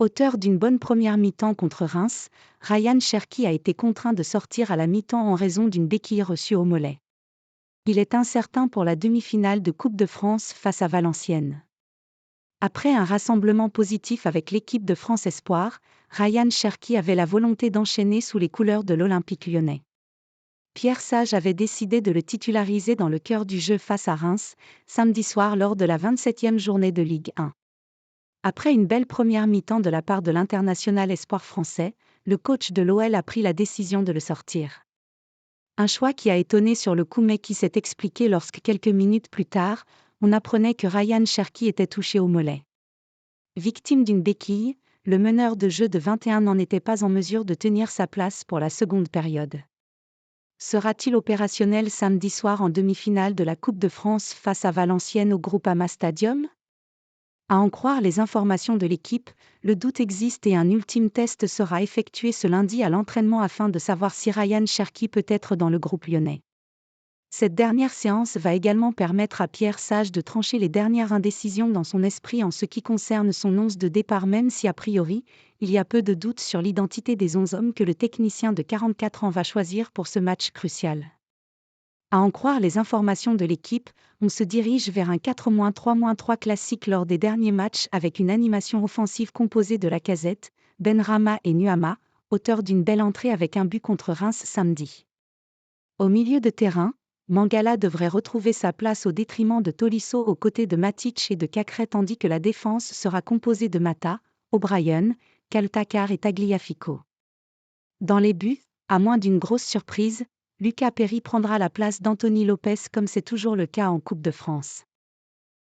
Auteur d'une bonne première mi-temps contre Reims, Ryan Cherki a été contraint de sortir à la mi-temps en raison d'une béquille reçue au mollet. Il est incertain pour la demi-finale de Coupe de France face à Valenciennes. Après un rassemblement positif avec l'équipe de France Espoir, Ryan Cherki avait la volonté d'enchaîner sous les couleurs de l'Olympique lyonnais. Pierre Sage avait décidé de le titulariser dans le cœur du jeu face à Reims, samedi soir lors de la 27e journée de Ligue 1. Après une belle première mi-temps de la part de l'international espoir français, le coach de l'OL a pris la décision de le sortir. Un choix qui a étonné sur le coup mais qui s'est expliqué lorsque quelques minutes plus tard, on apprenait que Ryan Cherki était touché au mollet. Victime d'une béquille, le meneur de jeu de 21 ans n'était pas en mesure de tenir sa place pour la seconde période. Sera-t-il opérationnel samedi soir en demi-finale de la Coupe de France face à Valenciennes au Groupama Stadium ? À en croire les informations de l'équipe, le doute existe et un ultime test sera effectué ce lundi à l'entraînement afin de savoir si Ryan Cherki peut être dans le groupe lyonnais. Cette dernière séance va également permettre à Pierre Sage de trancher les dernières indécisions dans son esprit en ce qui concerne son 11 de départ même si a priori, il y a peu de doute sur l'identité des 11 hommes que le technicien de 44 ans va choisir pour ce match crucial. À en croire les informations de l'équipe, on se dirige vers un 4-3-3 classique lors des derniers matchs avec une animation offensive composée de Lacazette, Benrahma et Nuama, auteur d'une belle entrée avec un but contre Reims samedi. Au milieu de terrain, Mangala devrait retrouver sa place au détriment de Tolisso aux côtés de Matic et de Cacré tandis que la défense sera composée de Mata, O'Brien, Kaltakar et Tagliafico. Dans les buts, à moins d'une grosse surprise, Lucas Perry prendra la place d'Anthony Lopez comme c'est toujours le cas en Coupe de France.